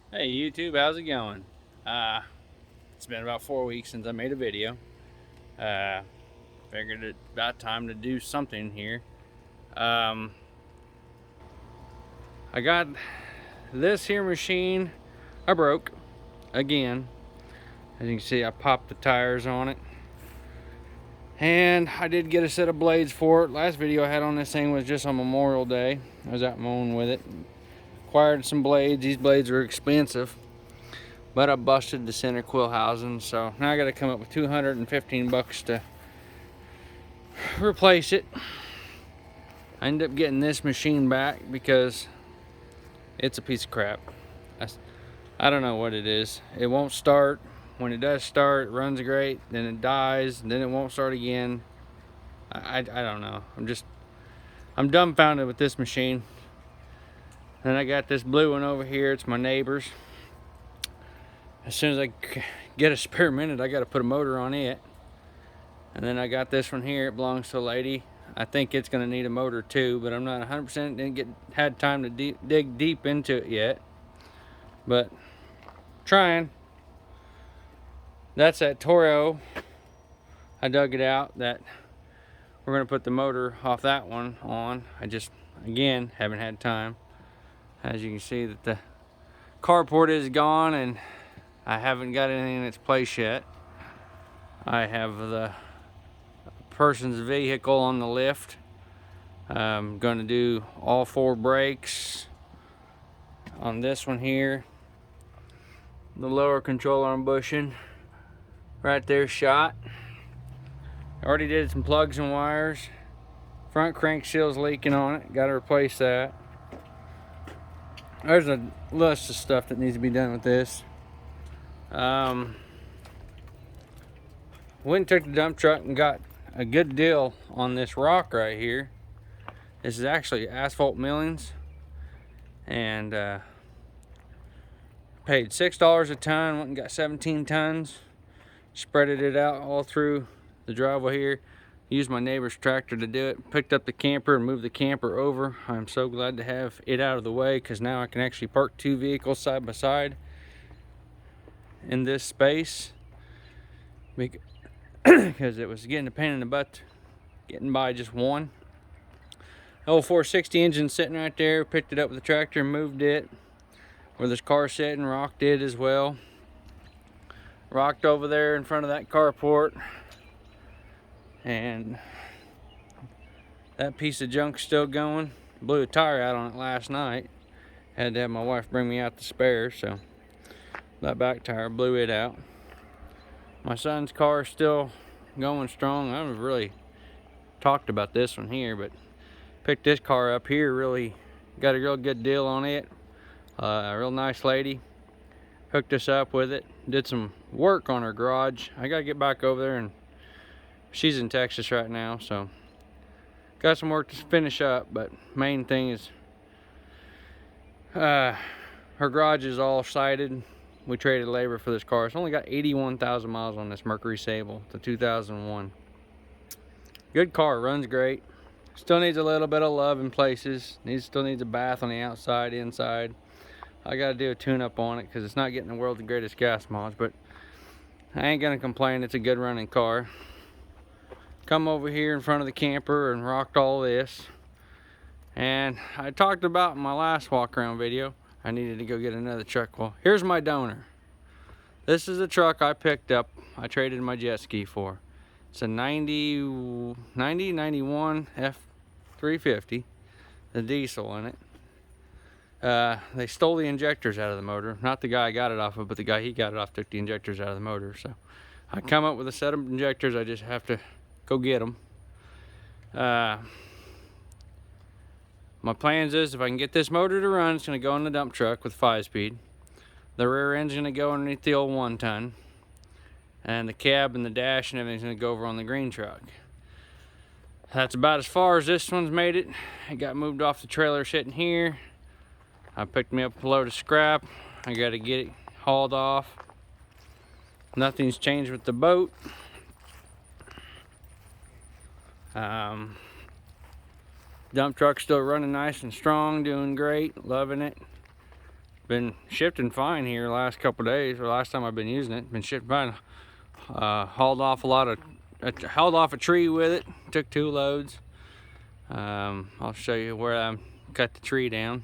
Hey YouTube, how's it going? It's been about 4 weeks since I made a video. Uh, Figured it about time to do something here. Um, I got this here machine. I broke again. As you can see, I popped the tires on it, and I did get a set of blades for it. Last video I had on this thing was just on Memorial Day. I was out mowing with it. Acquired some blades. These blades are expensive. But I busted the center quill housing, so now I got to come up with 215 bucks to replace it. I ended up getting this machine back because it's a piece of crap. I don't know what it is. It won't start. When it does start, it runs great, then it dies, and then it won't start again. I don't know. I'm dumbfounded with this machine. Then I got this blue one over here. It's my neighbor's. As soon as I get a spare minute, I got to put a motor on it. And then I got this one here. It belongs to a lady. I think it's going to need a motor too, but I'm not 100%. Didn't had time to dig deep into it yet. But trying. That's that Toro. I dug it out. That we're going to put the motor off that one on. I just, again, haven't had time. As you can see, that the carport is gone, and I haven't got anything in its place yet. I have the person's vehicle on the lift. I'm going to do all 4 brakes on this one here. The lower control arm bushing right there shot. I already did some plugs and wires. Front crank seal's leaking on it. Got to replace that. There's a list of stuff that needs to be done with this. Went and took the dump truck and got a good deal on this rock right here. This is actually asphalt millings, and paid $6 a ton. Went and got 17 tons. Spreaded it out all through the driveway here. Used my neighbor's tractor to do it. Picked up the camper and moved the camper over. I'm so glad to have it out of the way, because now I can actually park 2 vehicles side by side in this space, because it was getting a pain in the butt getting by just one. Old 460 engine sitting right there. Picked it up with the tractor and moved it where this car sitting. Rocked it as well. Rocked over there in front of that carport, and that piece of junk's still going. Blew a tire out on it last night. Had to have my wife bring me out the spare, so that back tire blew it out. My son's car is still going strong. I haven't really talked about this one here, but picked this car up here. Really got a real good deal on it. A real nice lady hooked us up with it. Did some work on her garage. I gotta get back over there, and she's in Texas right now, so got some work to finish up. But main thing is her garage is all sided. We traded labor for this car. It's only got 81,000 miles on this Mercury Sable, the 2001. Good car, runs great. Still needs a little bit of love in places. Still needs a bath on the outside, inside. I gotta do a tune-up on it because it's not getting the world's greatest gas mileage, but I ain't gonna complain. It's a good running car. Come over here in front of the camper and rocked all this. And I talked about in my last walk around video, I needed to go get another truck. Well, here's my donor. This is a truck I picked up. I traded my jet ski for. It's a 91 F350, the diesel in it. They stole the injectors out of the motor. Not the guy I got it off of, but the guy he got it off took the injectors out of the motor. So I come up with a set of injectors. I just have to go get them. My plans is, if I can get this motor to run, it's going to go in the dump truck with 5-speed. The rear end's going to go underneath the old 1-ton. And the cab and the dash and everything's going to go over on the green truck. That's about as far as this one's made it. It got moved off the trailer sitting here. I picked me up a load of scrap. I got to get it hauled off. Nothing's changed with the boat. Dump truck's still running nice and strong, doing great, loving it. been shifting fine here the last couple days, or last time I've been using it. Been shifting fine. Hauled off a tree with it. Took 2 loads. I'll show you where I cut the tree down.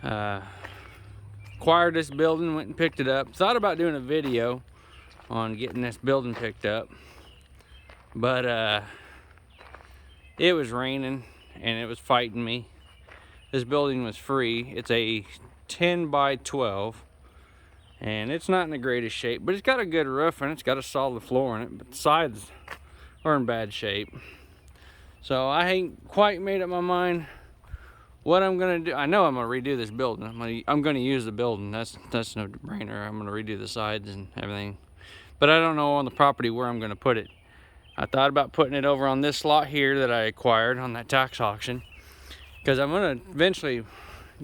Acquired this building, went and picked it up. Thought about doing a video on getting this building picked up, but it was raining and it was fighting me. This building was free. It's a 10 by 12 and it's not in the greatest shape, but it's got a good roof and it's got a solid floor in it, but the sides are in bad shape. So I ain't quite made up my mind what I'm gonna do. I know I'm gonna redo this building. I'm gonna use the building. That's no brainer. I'm gonna redo the sides and everything. But I don't know on the property where I'm gonna put it. I thought about putting it over on this lot here that I acquired on that tax auction, because I'm gonna eventually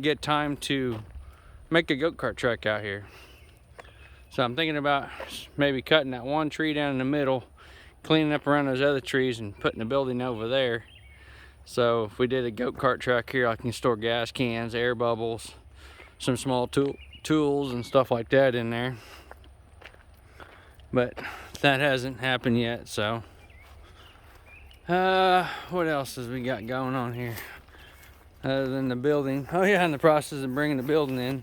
get time to make a go-kart track out here. So I'm thinking about maybe cutting that one tree down in the middle, cleaning up around those other trees and putting the building over there. So if we did a go-kart track here, I can store gas cans, air bubbles, some small tools and stuff like that in there. But that hasn't happened yet, so. What else has we got going on here? Other than the building. Oh yeah, in the process of bringing the building in,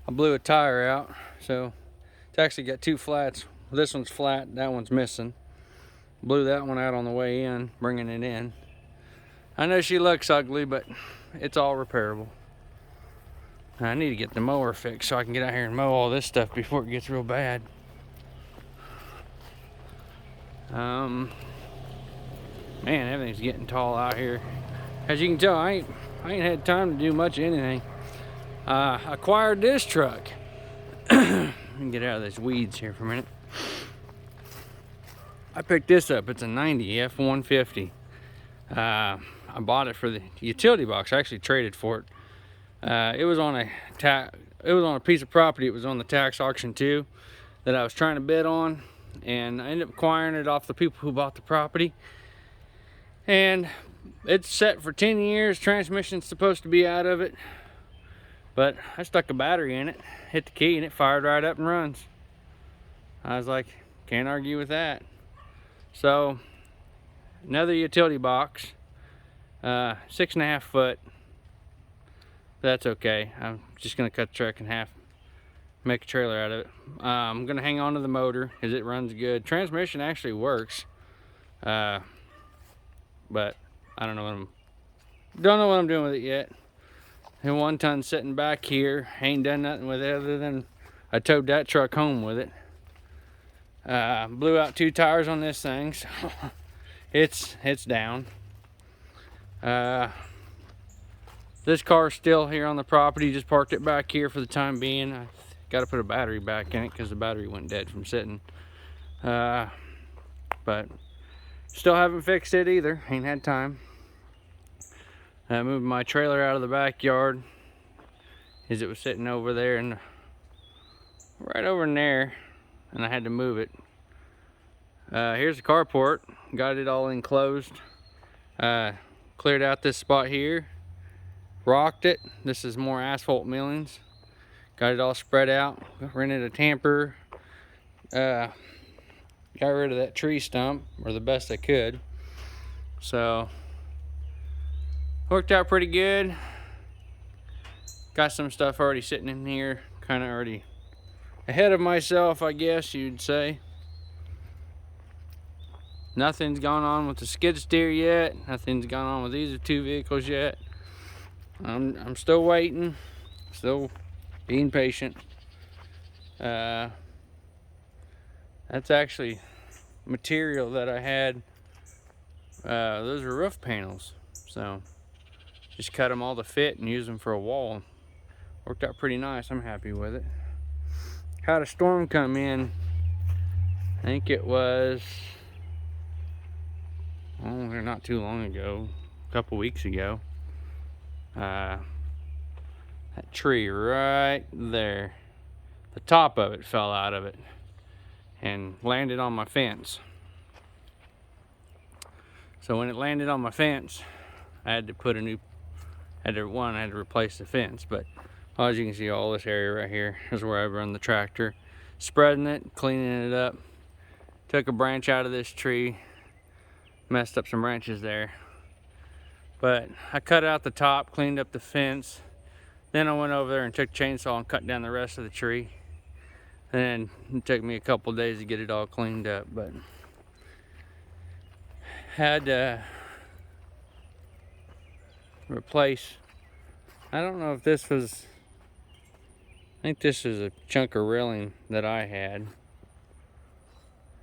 I blew a tire out. So it's actually got 2 flats. This one's flat, that one's missing. Blew that one out on the way in, bringing it in. I know she looks ugly, but it's all repairable. I need to get the mower fixed so I can get out here and mow all this stuff before it gets real bad. Man, everything's getting tall out here. As you can tell, I ain't had time to do much of anything. Acquired this truck. Let me get out of these weeds here for a minute. I picked this up. It's a 90 F-150. I bought it for the utility box. I actually traded for it. It was on a piece of property. It was on the tax auction too, that I was trying to bid on, and I ended up acquiring it off the people who bought the property. And it's set for 10 years. Transmission's supposed to be out of it, but I stuck a battery in it, hit the key, and it fired right up and runs. I was like, can't argue with that. So another utility box, 6.5 foot. That's okay. I'm just gonna cut the truck in half, make a trailer out of it. I'm gonna hang on to the motor because it runs good. Transmission actually works, but I don't know what I'm doing with it yet. And 1 ton sitting back here, ain't done nothing with it other than I towed that truck home with it. Blew out 2 tires on this thing, so it's down. This car's still here on the property. Just parked it back here for the time being. I got to put a battery back in it because the battery went dead from sitting. But still haven't fixed it either. Ain't had time. I moved my trailer out of the backyard as it was sitting over there and right over in there, and I had to move it. Here's the carport. Got it all enclosed. Cleared out this spot here. Rocked it. This is more asphalt millings. Got it all spread out. Rented a tamper. Got rid of that tree stump, or the best I could. So worked out pretty good. Got some stuff already sitting in here, kind of already ahead of myself, I guess you'd say. Nothing's gone on with the skid steer yet. Nothing's gone on with these 2 vehicles yet. I'm still waiting, still being patient. That's actually material that I had. Those are roof panels, so just cut them all to fit and use them for a wall. Worked out pretty nice. I'm happy with it. Had a storm come in. I think it was not too long ago, a couple weeks ago. That tree right there, the top of it fell out of it and landed on my fence. So when it landed on my fence, I had to put a new, I had to replace the fence, but As you can see, all this area right here is where I run the tractor. Spreading it, cleaning it up. Took a branch out of this tree. Messed up some branches there. But I cut out the top, cleaned up the fence. Then I went over there and took a chainsaw and cut down the rest of the tree. And it took me a couple days to get it all cleaned up, but had to replace, I don't know if this was, I think this is a chunk of railing that I had,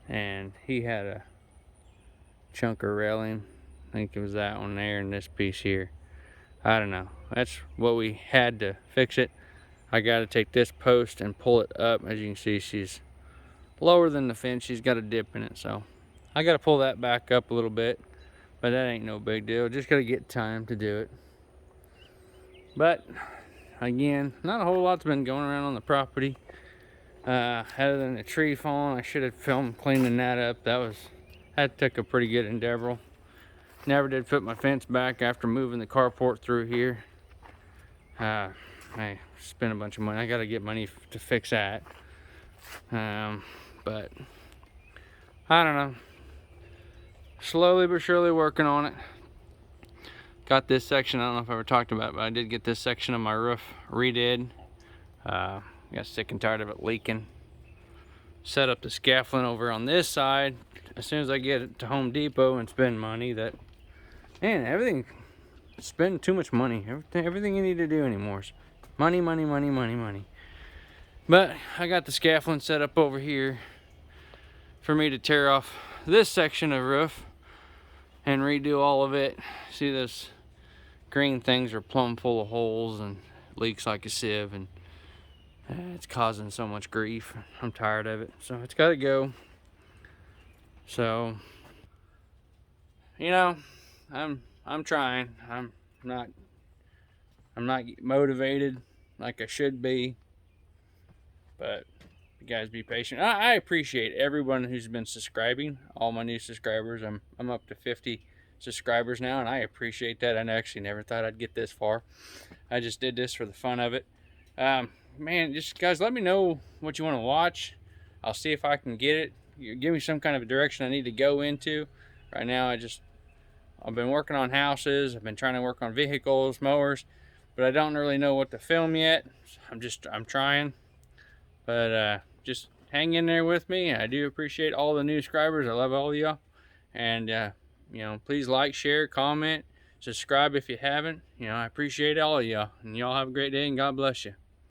and he had a chunk of railing. I think it was that one there and this piece here. I don't know. That's what we had to fix it. I got to take this post and pull it up. As you can see, she's lower than the fence. She's got a dip in it, so I got to pull that back up a little bit, but that ain't no big deal. Just got to get time to do it. But again, not a whole lot's been going around on the property other than the tree falling. I should have filmed cleaning that up. That took a pretty good endeavor. Never did put my fence back after moving the carport through here. I spent a bunch of money. I got to get money to fix that. But I don't know. Slowly but surely working on it. Got this section, I don't know if I ever talked about it, but I did get this section of my roof redid. Got sick and tired of it leaking. Set up the scaffolding over on this side. As soon as I get it to Home Depot and spend money, that, man, everything, spend too much money. Everything you need to do anymore is money, money, money, money, money. But I got the scaffolding set up over here for me to tear off this section of roof and redo all of it. See, those green things are plumb full of holes and leaks like a sieve, and it's causing so much grief. I'm tired of it, so it's got to go. So, you know, I'm trying. I'm not motivated like I should be, but you guys be patient. I appreciate everyone who's been subscribing, all my new subscribers. I'm up to 50 subscribers now, and I appreciate that. I actually never thought I'd get this far. I just did this for the fun of it. Man, just guys, let me know what you want to watch. I'll see if I can get it. You give me some kind of a direction I need to go into. Right now, I've been working on houses. I've been trying to work on vehicles, mowers, but I don't really know what to film yet. I'm trying, but just hang in there with me. I do appreciate all the new subscribers. I love all of y'all, and you know, please like, share, comment, subscribe if you haven't. You know, I appreciate all of y'all, and y'all have a great day, and God bless you.